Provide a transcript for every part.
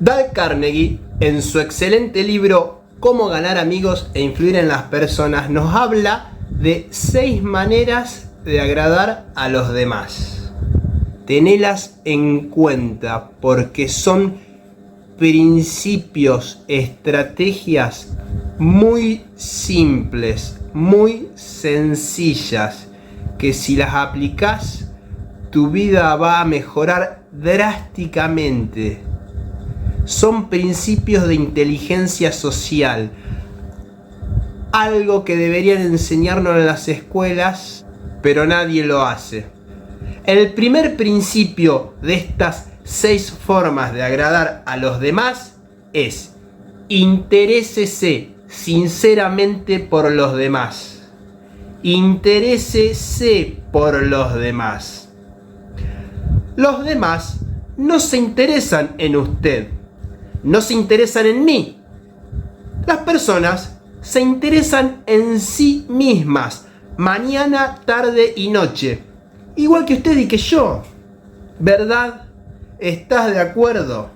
Dale Carnegie, en su excelente libro Cómo ganar amigos e influir en las personas, nos habla de 6 maneras de agradar a los demás. Tenelas en cuenta porque son principios, estrategias muy simples, muy sencillas, que si las aplicas, tu vida va a mejorar drásticamente. Son principios de inteligencia social, algo que deberían enseñarnos en las escuelas, pero nadie lo hace. El primer principio de estas 6 formas de agradar a los demás es: interésese sinceramente por los demás. Interésese por los demás. Los demás no se interesan en usted, no se interesan en mí. Las personas se interesan en sí mismas, mañana, tarde y noche, igual que usted y que yo. ¿Verdad? ¿Estás de acuerdo?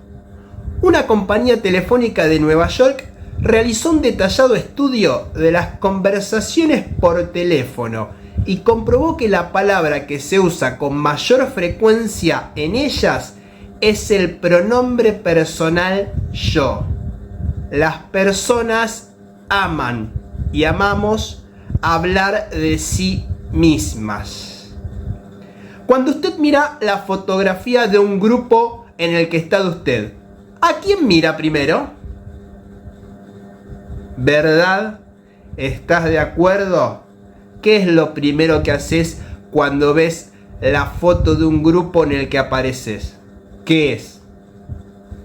Una compañía telefónica de Nueva York realizó un detallado estudio de las conversaciones por teléfono y comprobó que la palabra que se usa con mayor frecuencia en ellas es el pronombre personal yo. Las personas aman y amamos hablar de sí mismas. Cuando usted mira la fotografía de un grupo en el que está usted, ¿a quién mira primero? ¿Verdad? ¿Estás de acuerdo? ¿Qué es lo primero que haces cuando ves la foto de un grupo en el que apareces? ¿Qué es?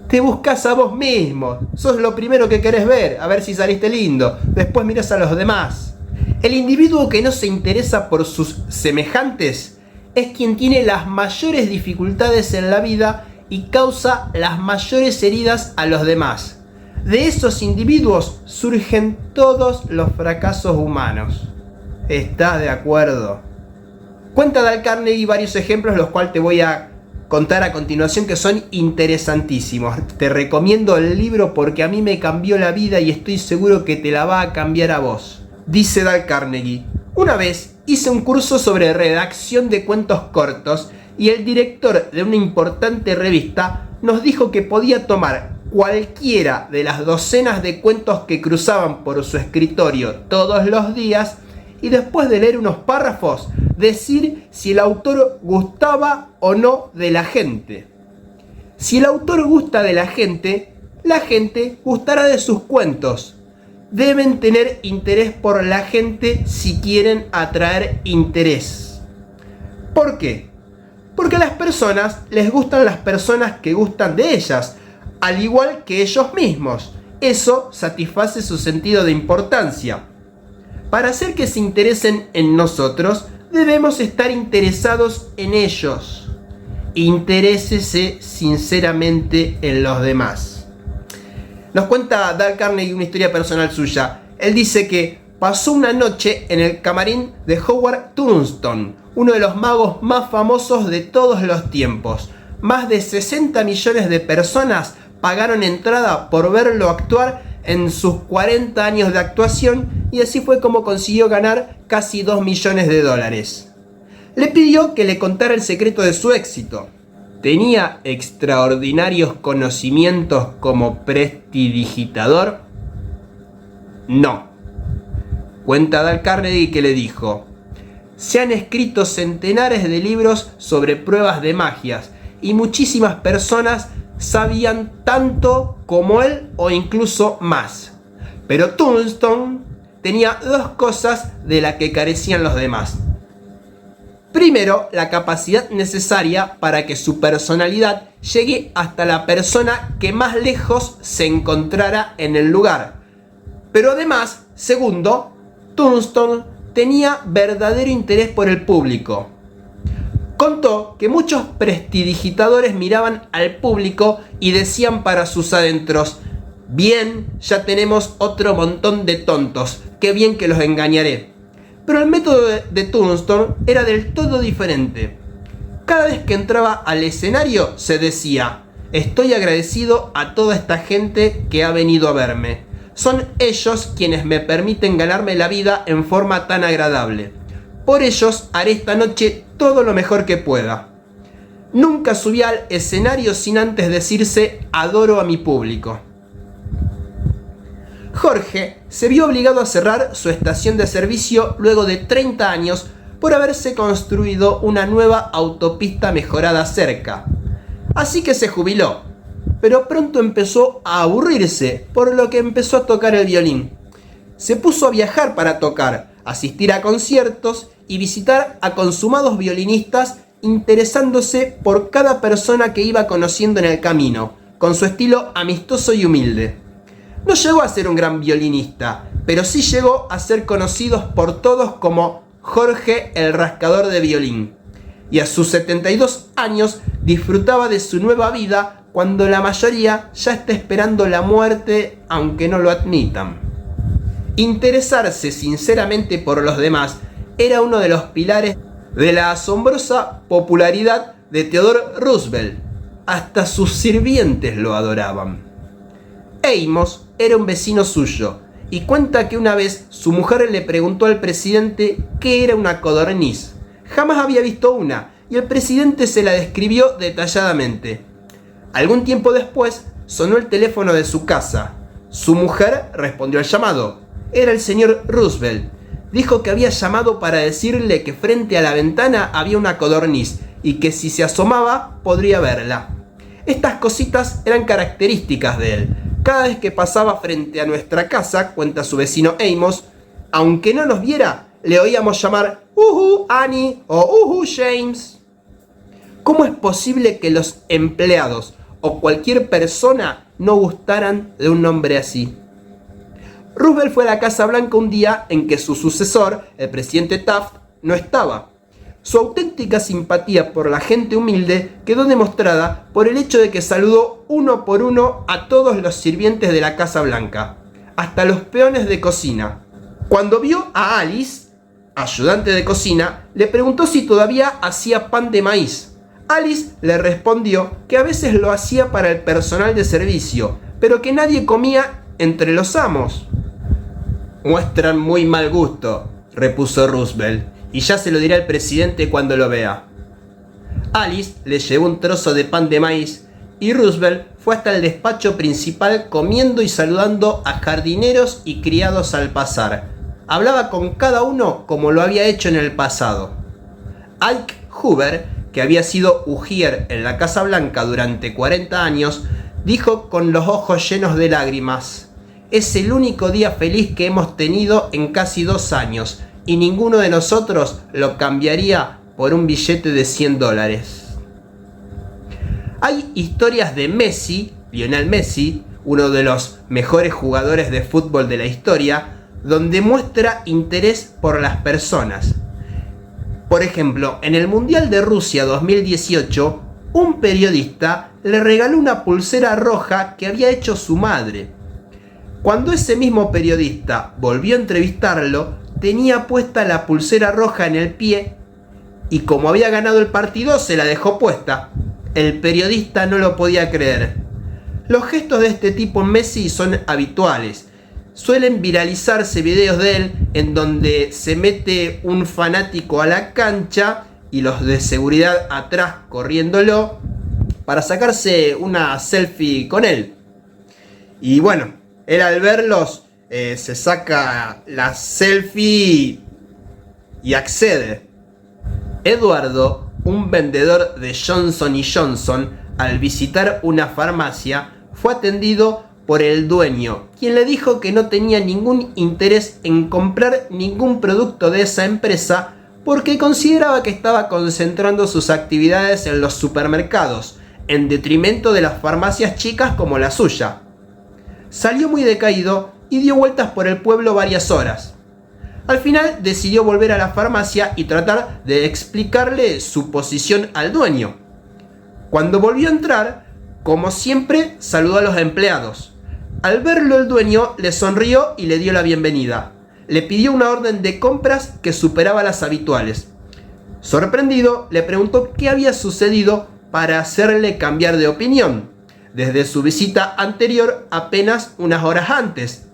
Te buscas a vos mismo. Sos lo primero que querés ver, a ver si saliste lindo. Después miras a los demás. El individuo que no se interesa por sus semejantes es quien tiene las mayores dificultades en la vida y causa las mayores heridas a los demás. De esos individuos surgen todos los fracasos humanos. ¿Estás de acuerdo? Cuenta Dale Carnegie varios ejemplos, los cuales te voy a contar a continuación, que son interesantísimos. Te recomiendo el libro porque a mí me cambió la vida y estoy seguro que te la va a cambiar a vos. Dice Dale Carnegie: una vez hice un curso sobre redacción de cuentos cortos y el director de una importante revista nos dijo que podía tomar cualquiera de las docenas de cuentos que cruzaban por su escritorio todos los días y después de leer unos párrafos decir si el autor gustaba o no de la gente. Si el autor gusta de la gente gustará de sus cuentos. Deben tener interés por la gente si quieren atraer interés. ¿Por qué? Porque a las personas les gustan las personas que gustan de ellas, al igual que ellos mismos. Eso satisface su sentido de importancia. Para hacer que se interesen en nosotros, debemos estar interesados en ellos. Interésese sinceramente en los demás. Nos cuenta Dale Carnegie una historia personal suya. Él dice que pasó una noche en el camarín de Howard Turkson, uno de los magos más famosos de todos los tiempos. Más de 60 millones de personas pagaron entrada por verlo actuar en sus 40 años de actuación, y así fue como consiguió ganar casi 2 millones de dólares. Le pidió que le contara el secreto de su éxito. ¿Tenía extraordinarios conocimientos como prestidigitador? No. Cuenta Dale Carnegie que le dijo: se han escrito centenares de libros sobre pruebas de magias y muchísimas personas sabían tanto como él o incluso más. Pero Turkson tenía 2 cosas de las que carecían los demás. Primero, la capacidad necesaria para que su personalidad llegue hasta la persona que más lejos se encontrara en el lugar. Pero además, segundo, Turkson tenía verdadero interés por el público. Contó que muchos prestidigitadores miraban al público y decían para sus adentros: bien, ya tenemos otro montón de tontos, qué bien que los engañaré. Pero el método de Turkson era del todo diferente. Cada vez que entraba al escenario se decía: Estoy agradecido a toda esta gente que ha venido a verme. Son ellos quienes me permiten ganarme la vida en forma tan agradable. Por ellos haré esta noche todo lo mejor que pueda. Nunca subí al escenario sin antes decirse adoro a mi público. Jorge se vio obligado a cerrar su estación de servicio luego de 30 años por haberse construido una nueva autopista mejorada cerca. Así que se jubiló, pero pronto empezó a aburrirse, por lo que empezó a tocar el violín. Se puso a viajar para tocar, asistir a conciertos y visitar a consumados violinistas, interesándose por cada persona que iba conociendo en el camino, con su estilo amistoso y humilde. No llegó a ser un gran violinista, pero sí llegó a ser conocido por todos como Jorge el rascador de violín. Y a sus 72 años disfrutaba de su nueva vida cuando la mayoría ya está esperando la muerte, aunque no lo admitan. Interesarse sinceramente por los demás era uno de los pilares de la asombrosa popularidad de Theodore Roosevelt. Hasta sus sirvientes lo adoraban. Amos era un vecino suyo y cuenta que una vez su mujer le preguntó al presidente qué era una codorniz. Jamás había visto una y el presidente se la describió detalladamente. Algún tiempo después sonó el teléfono de su casa. Su mujer respondió al llamado. Era el señor Roosevelt. Dijo que había llamado para decirle que frente a la ventana había una codorniz y que si se asomaba podría verla. Estas cositas eran características de él. Cada vez que pasaba frente a nuestra casa, cuenta su vecino Amos, aunque no nos viera, le oíamos llamar Annie o James. ¿Cómo es posible que los empleados o cualquier persona no gustaran de un nombre así? Roosevelt fue a la Casa Blanca un día en que su sucesor, el presidente Taft, no estaba. Su auténtica simpatía por la gente humilde quedó demostrada por el hecho de que saludó uno por uno a todos los sirvientes de la Casa Blanca, hasta los peones de cocina. Cuando vio a Alice, ayudante de cocina, le preguntó si todavía hacía pan de maíz. Alice le respondió que a veces lo hacía para el personal de servicio, pero que nadie comía entre los amos. Muestran muy mal gusto, repuso Roosevelt, y ya se lo dirá el presidente cuando lo vea. Alice le llevó un trozo de pan de maíz y Roosevelt fue hasta el despacho principal comiendo y saludando a jardineros y criados al pasar. Hablaba con cada uno como lo había hecho en el pasado. Ike Hoover, que había sido ujier en la Casa Blanca durante 40 años, dijo con los ojos llenos de lágrimas: «Es el único día feliz que hemos tenido en casi 2 años y ninguno de nosotros lo cambiaría por un billete de $100». Hay historias de Messi, Lionel Messi, uno de los mejores jugadores de fútbol de la historia, donde muestra interés por las personas. Por ejemplo, en el Mundial de Rusia 2018, un periodista le regaló una pulsera roja que había hecho su madre. Cuando ese mismo periodista volvió a entrevistarlo, tenía puesta la pulsera roja en el pie y como había ganado el partido se la dejó puesta. El periodista no lo podía creer. Los gestos de este tipo en Messi son habituales. Suelen viralizarse videos de él en donde se mete un fanático a la cancha y los de seguridad atrás corriéndolo para sacarse una selfie con él. Y bueno, él al verlos se saca la selfie y accede. Eduardo, un vendedor de Johnson & Johnson, al visitar una farmacia, fue atendido por el dueño, quien le dijo que no tenía ningún interés en comprar ningún producto de esa empresa porque consideraba que estaba concentrando sus actividades en los supermercados, en detrimento de las farmacias chicas como la suya. Salió muy decaído y dio vueltas por el pueblo varias horas. Al final decidió volver a la farmacia y tratar de explicarle su posición al dueño. Cuando volvió a entrar, como siempre, saludó a los empleados. Al verlo el dueño le sonrió y le dio la bienvenida. Le pidió una orden de compras que superaba las habituales. Sorprendido, le preguntó qué había sucedido para hacerle cambiar de opinión. desde su visita anterior apenas unas horas antes.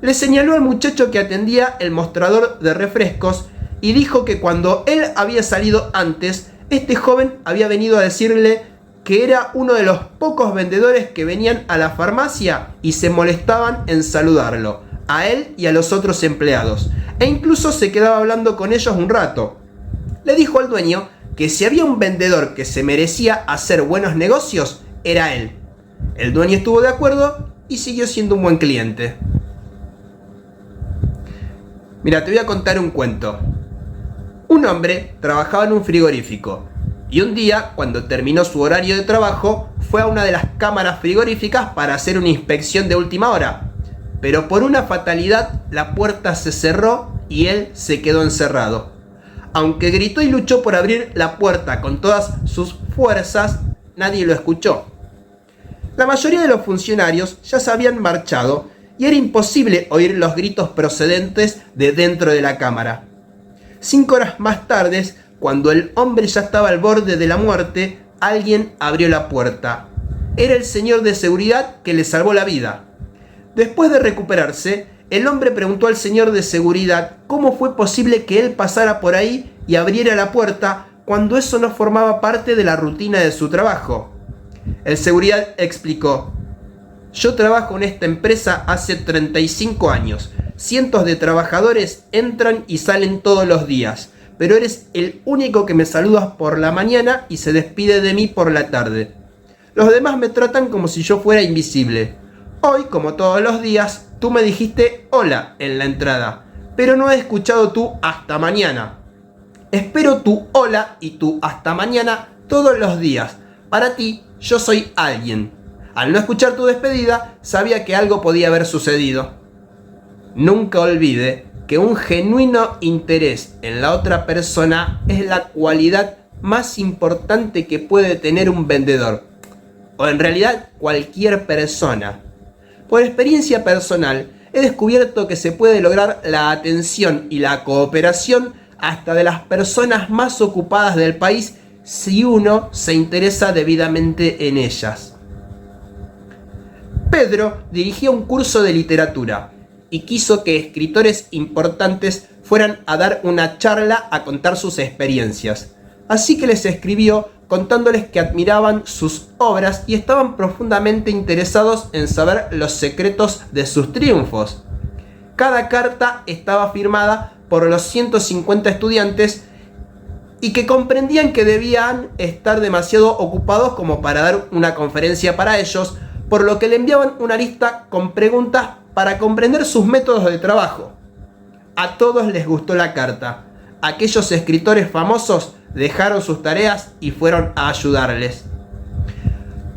Le señaló al muchacho que atendía el mostrador de refrescos y dijo que cuando él había salido antes, este joven había venido a decirle que era uno de los pocos vendedores que venían a la farmacia y se molestaban en saludarlo, a él y a los otros empleados, e incluso se quedaba hablando con ellos un rato. Le dijo al dueño que si había un vendedor que se merecía hacer buenos negocios, era él. El dueño estuvo de acuerdo y siguió siendo un buen cliente. Mira, te voy a contar un cuento. Un hombre trabajaba en un frigorífico y un día, cuando terminó su horario de trabajo, fue a una de las cámaras frigoríficas para hacer una inspección de última hora. Pero por una fatalidad, la puerta se cerró y él se quedó encerrado. Aunque gritó y luchó por abrir la puerta con todas sus fuerzas, nadie lo escuchó. La mayoría de los funcionarios ya se habían marchado y era imposible oír los gritos procedentes de dentro de la cámara. 5 horas más tarde, cuando el hombre ya estaba al borde de la muerte, alguien abrió la puerta. Era el señor de seguridad que le salvó la vida. Después de recuperarse, el hombre preguntó al señor de seguridad cómo fue posible que él pasara por ahí y abriera la puerta cuando eso no formaba parte de la rutina de su trabajo. El seguridad explicó: yo trabajo en esta empresa hace 35 años. Cientos de trabajadores entran y salen todos los días, pero eres el único que me saludas por la mañana y se despide de mí por la tarde. Los demás me tratan como si yo fuera invisible. Hoy, como todos los días, tú me dijiste hola en la entrada, pero no he escuchado tu hasta mañana. Espero tu hola y tu hasta mañana todos los días. Para ti, yo soy alguien. Al no escuchar tu despedida, sabía que algo podía haber sucedido. Nunca olvide que un genuino interés en la otra persona es la cualidad más importante que puede tener un vendedor, o en realidad cualquier persona. Por experiencia personal, he descubierto que se puede lograr la atención y la cooperación hasta de las personas más ocupadas del país si uno se interesa debidamente en ellas. Pedro dirigía un curso de literatura y quiso que escritores importantes fueran a dar una charla a contar sus experiencias. Así que les escribió contándoles que admiraban sus obras y estaban profundamente interesados en saber los secretos de sus triunfos. Cada carta estaba firmada por los 150 estudiantes y que comprendían que debían estar demasiado ocupados como para dar una conferencia para ellos, por lo que le enviaban una lista con preguntas para comprender sus métodos de trabajo. A todos les gustó la carta. Aquellos escritores famosos dejaron sus tareas y fueron a ayudarles.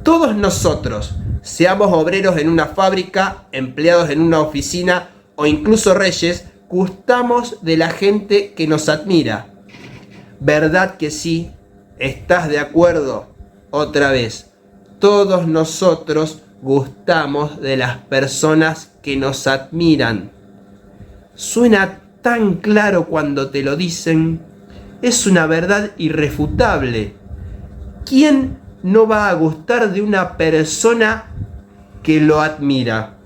Todos nosotros, seamos obreros en una fábrica, empleados en una oficina o incluso reyes, gustamos de la gente que nos admira. ¿Verdad que sí? ¿Estás de acuerdo? Otra vez, todos nosotros gustamos de las personas que nos admiran. Suena tan claro cuando te lo dicen. Es una verdad irrefutable. ¿Quién no va a gustar de una persona que lo admira?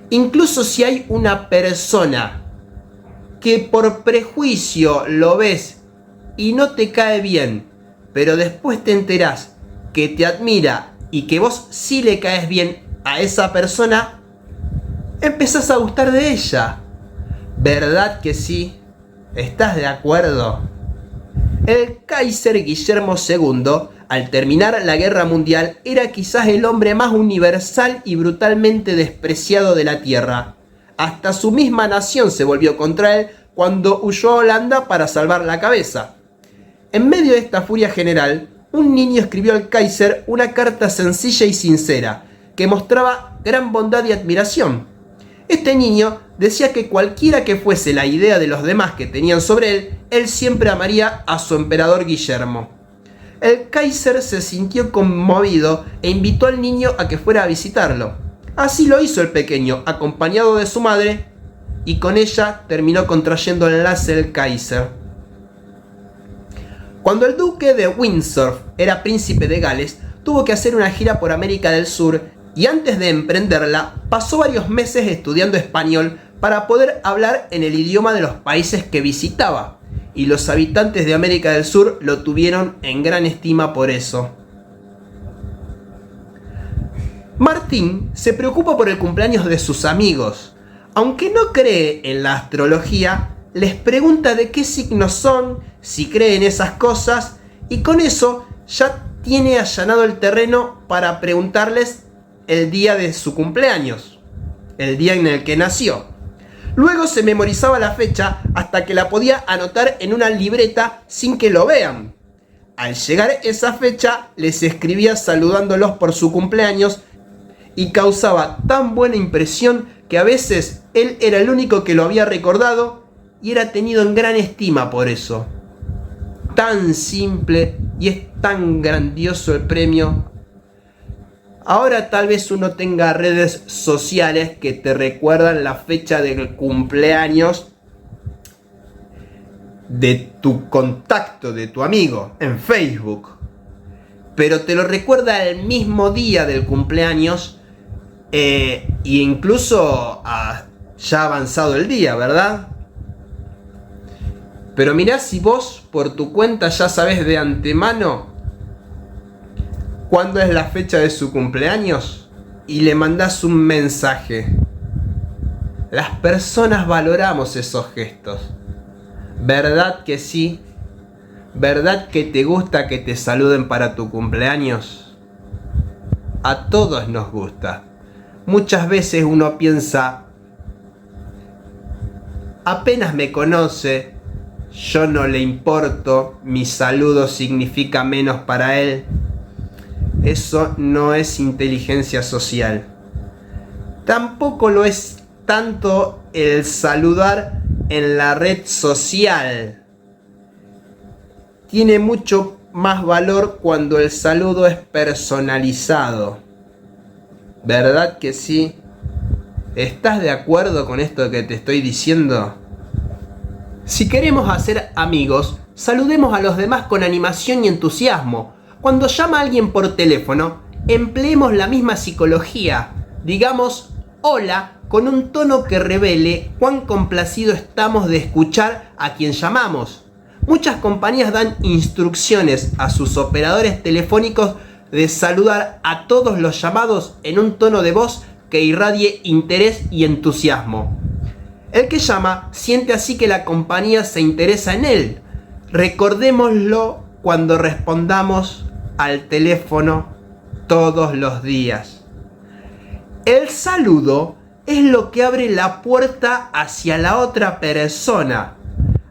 Incluso si hay una persona que por prejuicio lo ves y no te cae bien, pero después te enterás que te admira y que vos sí le caes bien a esa persona, empezás a gustar de ella. ¿Verdad que sí? ¿Estás de acuerdo? El Kaiser Guillermo II, al terminar la guerra mundial, era quizás el hombre más universal y brutalmente despreciado de la tierra. Hasta su misma nación se volvió contra él cuando huyó a Holanda para salvar la cabeza. En medio de esta furia general, un niño escribió al Kaiser una carta sencilla y sincera, que mostraba gran bondad y admiración. Este niño decía que cualquiera que fuese la idea de los demás que tenían sobre él, él siempre amaría a su emperador Guillermo. El Kaiser se sintió conmovido e invitó al niño a que fuera a visitarlo. Así lo hizo el pequeño, acompañado de su madre, y con ella terminó contrayendo enlace el Kaiser. Cuando el duque de Windsor era príncipe de Gales, tuvo que hacer una gira por América del Sur y antes de emprenderla pasó varios meses estudiando español para poder hablar en el idioma de los países que visitaba. Y los habitantes de América del Sur lo tuvieron en gran estima por eso. Martín se preocupa por el cumpleaños de sus amigos. Aunque no cree en la astrología, les pregunta de qué signos son, si creen esas cosas, y con eso ya tiene allanado el terreno para preguntarles el día de su cumpleaños, el día en el que nació. Luego se memorizaba la fecha hasta que la podía anotar en una libreta sin que lo vean. Al llegar esa fecha, les escribía saludándolos por su cumpleaños y causaba tan buena impresión que a veces él era el único que lo había recordado y era tenido en gran estima por eso. Tan simple y es tan grandioso el premio. Ahora tal vez uno tenga redes sociales que te recuerdan la fecha del cumpleaños de tu contacto, de tu amigo, en Facebook. Pero te lo recuerda el mismo día del cumpleaños e incluso ya avanzado el día, ¿verdad? Pero mirá si vos por tu cuenta ya sabés de antemano cuándo es la fecha de su cumpleaños y le mandás un mensaje. Las personas valoramos esos gestos. ¿Verdad que sí? ¿Verdad que te gusta que te saluden para tu cumpleaños? A todos nos gusta. Muchas veces uno piensa, apenas me conoce, yo no le importo, mi saludo significa menos para él. Eso no es inteligencia social. Tampoco lo es tanto el saludar en la red social. Tiene mucho más valor cuando el saludo es personalizado. ¿Verdad que sí? ¿Estás de acuerdo con esto que te estoy diciendo? Si queremos hacer amigos, saludemos a los demás con animación y entusiasmo. Cuando llama a alguien por teléfono, empleemos la misma psicología. Digamos hola con un tono que revele cuán complacido estamos de escuchar a quien llamamos. Muchas compañías dan instrucciones a sus operadores telefónicos de saludar a todos los llamados en un tono de voz que irradie interés y entusiasmo. El que llama siente así que la compañía se interesa en él. Recordémoslo cuando respondamos al teléfono todos los días. El saludo es lo que abre la puerta hacia la otra persona.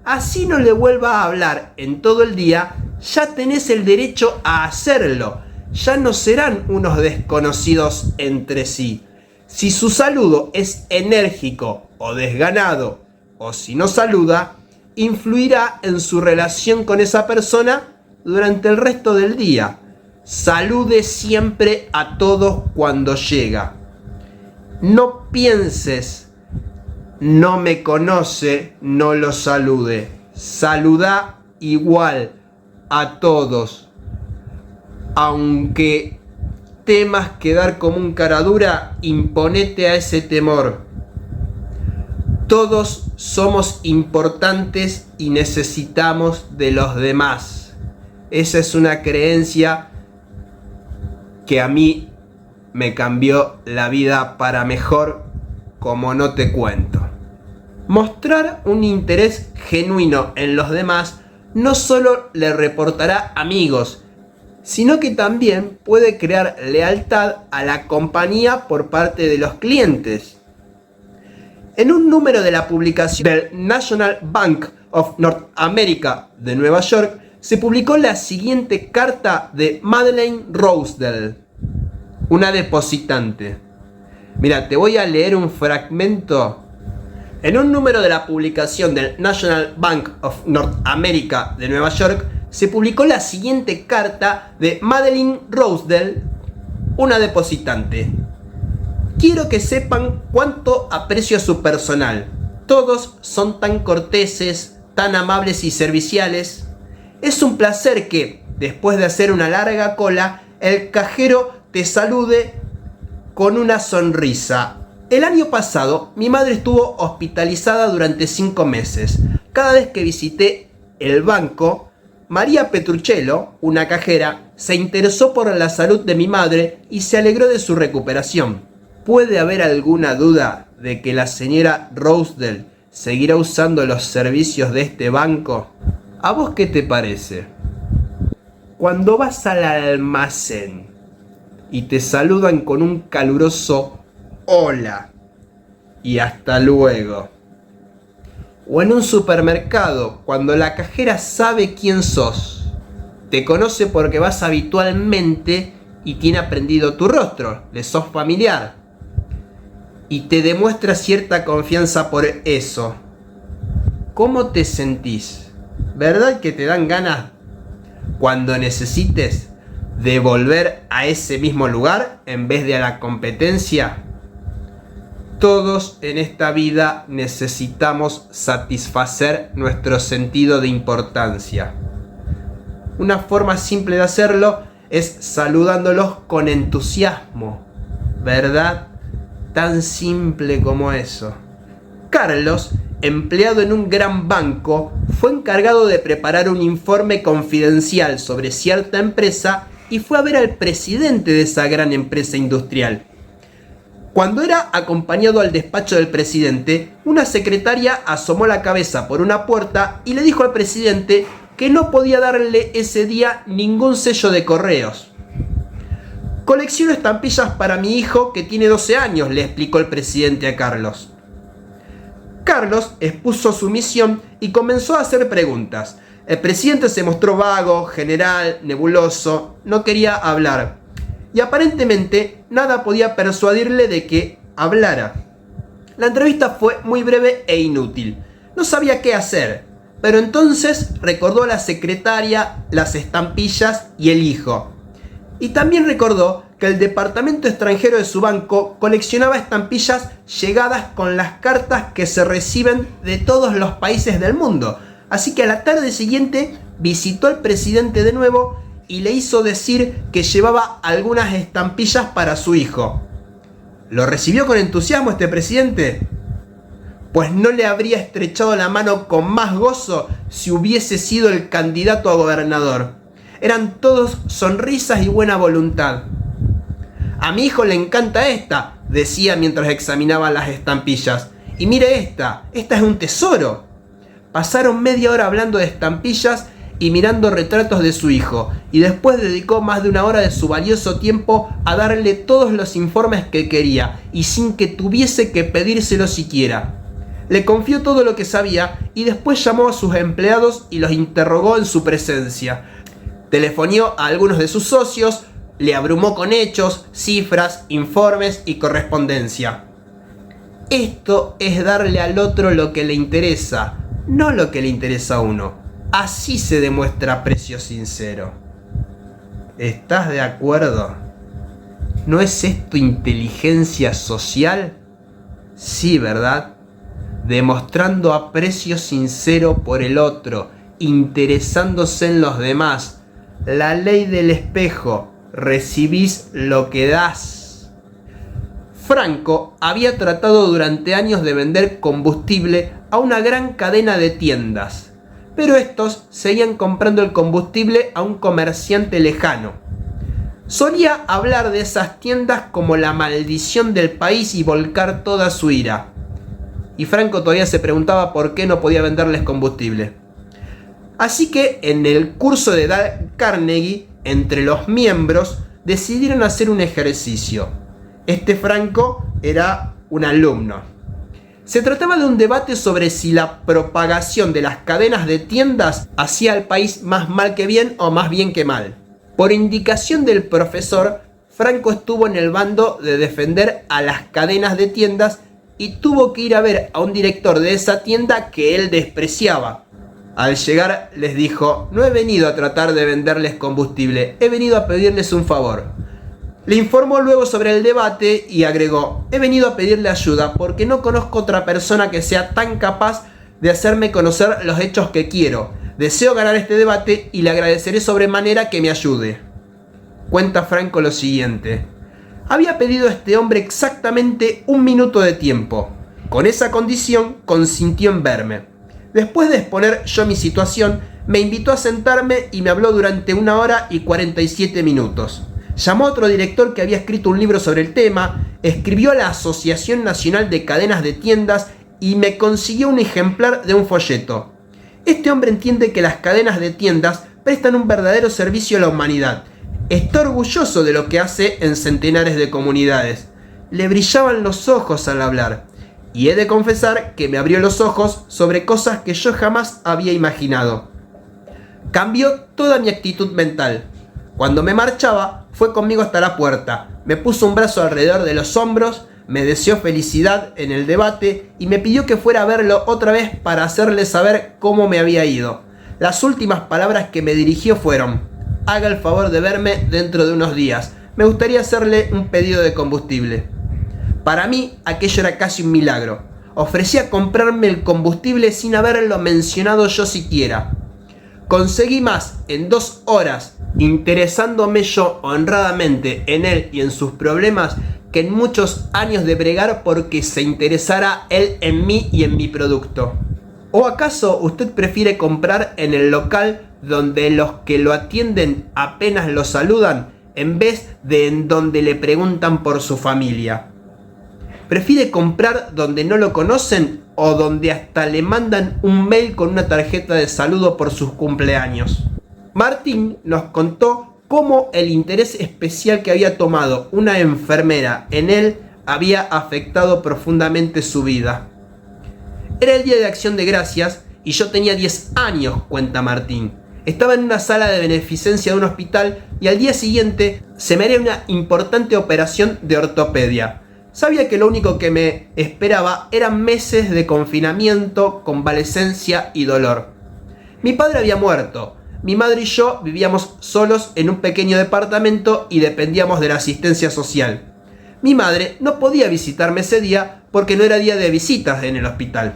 Así no le vuelva a hablar en todo el día, ya tenés el derecho a hacerlo. Ya no serán unos desconocidos entre sí. Si su saludo es enérgico o desganado, o si no saluda, influirá en su relación con esa persona durante el resto del día. Salude siempre a todos cuando llega. No pienses, no me conoce, no lo salude. Saluda igual a todos. Aunque temas quedar como un caradura, imponete a ese temor. Todos somos importantes y necesitamos de los demás. Esa es una creencia que a mí me cambió la vida para mejor, como no te cuento. Mostrar un interés genuino en los demás no solo le reportará amigos, sino que también puede crear lealtad a la compañía por parte de los clientes. En un número de la publicación del National Bank of North America de Nueva York, se publicó la siguiente carta de Madeleine Rosedale, una depositante. Mira, te voy a leer un fragmento. En un número de la publicación del National Bank of North America de Nueva York, se publicó la siguiente carta de Madeleine Rosedale, una depositante. Quiero que sepan cuánto aprecio a su personal. Todos son tan corteses, tan amables y serviciales. Es un placer que, después de hacer una larga cola, el cajero te salude con una sonrisa. El año pasado mi madre estuvo hospitalizada durante 5 meses. Cada vez que visité el banco, María Petruccello, una cajera, se interesó por la salud de mi madre y se alegró de su recuperación. ¿Puede haber alguna duda de que la señora Rosedale seguirá usando los servicios de este banco? ¿A vos qué te parece? Cuando vas al almacén y te saludan con un caluroso hola y hasta luego, o en un supermercado cuando la cajera sabe quién sos, te conoce porque vas habitualmente y tiene aprendido tu rostro, le sos familiar y te demuestra cierta confianza por eso, ¿cómo te sentís? ¿Verdad que te dan ganas cuando necesites de volver a ese mismo lugar en vez de a la competencia? Todos en esta vida necesitamos satisfacer nuestro sentido de importancia. Una forma simple de hacerlo es saludándolos con entusiasmo, ¿verdad? Tan simple como eso. Carlos, empleado en un gran banco, fue encargado de preparar un informe confidencial sobre cierta empresa y fue a ver al presidente de esa gran empresa industrial. Cuando era acompañado al despacho del presidente, una secretaria asomó la cabeza por una puerta y le dijo al presidente que no podía darle ese día ningún sello de correos. Colecciono estampillas para mi hijo que tiene 12 años, le explicó el presidente a Carlos. Carlos expuso su misión y comenzó a hacer preguntas. El presidente se mostró vago, general, nebuloso, no quería hablar. Y aparentemente nada podía persuadirle de que hablara. La entrevista fue muy breve e inútil. No sabía qué hacer, pero entonces recordó a la secretaria, las estampillas y el hijo. Y también recordó que el departamento extranjero de su banco coleccionaba estampillas llegadas con las cartas que se reciben de todos los países del mundo. Así que a la tarde siguiente visitó al presidente de nuevo y le hizo decir que llevaba algunas estampillas para su hijo. ¿Lo recibió con entusiasmo este presidente? Pues no le habría estrechado la mano con más gozo si hubiese sido el candidato a gobernador. Eran todos sonrisas y buena voluntad. A mi hijo le encanta esta, decía mientras examinaba las estampillas. Y mire esta es un tesoro. Pasaron media hora hablando de estampillas y mirando retratos de su hijo, y después dedicó más de 1 hora de su valioso tiempo a darle todos los informes que quería, y sin que tuviese que pedírselo siquiera. Le confió todo lo que sabía y después llamó a sus empleados y los interrogó en su presencia. Telefonió a algunos de sus socios, le abrumó con hechos, cifras, informes y correspondencia. Esto es darle al otro lo que le interesa, no lo que le interesa a uno. Así se demuestra aprecio sincero. ¿Estás de acuerdo? ¿No es esto inteligencia social? Sí, ¿verdad? Demostrando aprecio sincero por el otro, interesándose en los demás. La ley del espejo, recibís lo que das. Franco había tratado durante años de vender combustible a una gran cadena de tiendas, pero estos seguían comprando el combustible a un comerciante lejano. Solía hablar de esas tiendas como la maldición del país y volcar toda su ira. Y Franco todavía se preguntaba por qué no podía venderles combustible. Así que en el curso de Dale Carnegie, entre los miembros, decidieron hacer un ejercicio. Este Franco era un alumno. Se trataba de un debate sobre si la propagación de las cadenas de tiendas hacía al país más mal que bien o más bien que mal. Por indicación del profesor, Franco estuvo en el bando de defender a las cadenas de tiendas y tuvo que ir a ver a un director de esa tienda que él despreciaba. Al llegar les dijo: no he venido a tratar de venderles combustible, he venido a pedirles un favor. Le informó luego sobre el debate y agregó: he venido a pedirle ayuda porque no conozco otra persona que sea tan capaz de hacerme conocer los hechos que quiero. Deseo ganar este debate y le agradeceré sobremanera que me ayude. cuenta Franco lo siguiente: había pedido a este hombre exactamente 1 minuto de tiempo. Con esa condición consintió en verme. Después de exponer yo mi situación, me invitó a sentarme y me habló durante 1 hora y 47 minutos. Llamó a otro director que había escrito un libro sobre el tema, escribió a la Asociación Nacional de Cadenas de Tiendas y me consiguió un ejemplar de un folleto. Este hombre entiende que las cadenas de tiendas prestan un verdadero servicio a la humanidad. Está orgulloso de lo que hace en centenares de comunidades. Le brillaban los ojos al hablar. Y he de confesar que me abrió los ojos sobre cosas que yo jamás había imaginado. Cambió toda mi actitud mental. Cuando me marchaba, fue conmigo hasta la puerta, me puso un brazo alrededor de los hombros, me deseó felicidad en el debate y me pidió que fuera a verlo otra vez para hacerle saber cómo me había ido. Las últimas palabras que me dirigió fueron: haga el favor de verme dentro de unos días, me gustaría hacerle un pedido de combustible. Para mí aquello era casi un milagro. Ofrecía comprarme el combustible sin haberlo mencionado yo siquiera. Conseguí más en 2 horas, interesándome yo honradamente en él y en sus problemas, que en muchos años de bregar porque se interesara él en mí y en mi producto. ¿O acaso usted prefiere comprar en el local donde los que lo atienden apenas lo saludan, en vez de en donde le preguntan por su familia? ¿Prefiere comprar donde no lo conocen o donde hasta le mandan un mail con una tarjeta de saludo por sus cumpleaños? Martín nos contó cómo el interés especial que había tomado una enfermera en él había afectado profundamente su vida. Era el día de Acción de Gracias y yo tenía 10 años, cuenta Martín. Estaba en una sala de beneficencia de un hospital y al día siguiente se me haría una importante operación de ortopedia. Sabía que lo único que me esperaba eran meses de confinamiento, convalecencia y dolor. Mi padre había muerto. Mi madre y yo vivíamos solos en un pequeño departamento y dependíamos de la asistencia social. Mi madre no podía visitarme ese día porque no era día de visitas en el hospital.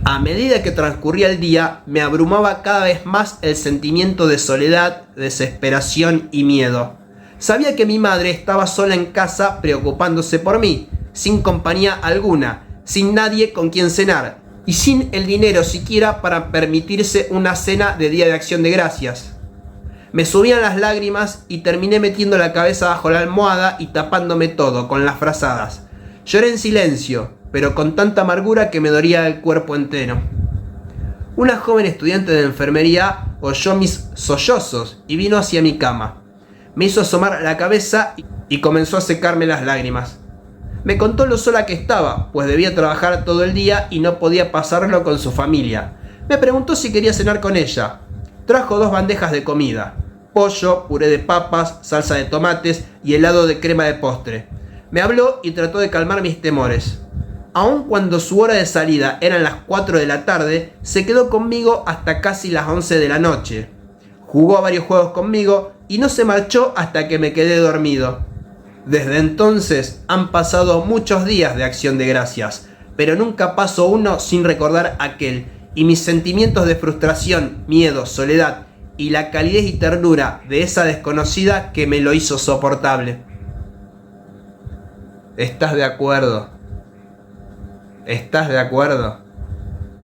A medida que transcurría el día, me abrumaba cada vez más el sentimiento de soledad, desesperación y miedo. Sabía que mi madre estaba sola en casa preocupándose por mí, sin compañía alguna, sin nadie con quien cenar y sin el dinero siquiera para permitirse una cena de Día de Acción de Gracias. Me subían las lágrimas y terminé metiendo la cabeza bajo la almohada y tapándome todo con las frazadas. Lloré en silencio, pero con tanta amargura que me dolía el cuerpo entero. Una joven estudiante de enfermería oyó mis sollozos y vino hacia mi cama. Me hizo asomar la cabeza y comenzó a secarme las lágrimas. Me contó lo sola que estaba, pues debía trabajar todo el día y no podía pasarlo con su familia. Me preguntó si quería cenar con ella. Trajo 2 bandejas de comida: pollo, puré de papas, salsa de tomates y helado de crema de postre. Me habló y trató de calmar mis temores. Aun cuando su hora de salida eran las 4 de la tarde, se quedó conmigo hasta casi las 11 de la noche. Jugó a varios juegos conmigo y no se marchó hasta que me quedé dormido. Desde entonces han pasado muchos días de Acción de Gracias, pero nunca pasó uno sin recordar aquel, y mis sentimientos de frustración, miedo, soledad y la calidez y ternura de esa desconocida que me lo hizo soportable. ¿Estás de acuerdo? ¿Estás de acuerdo?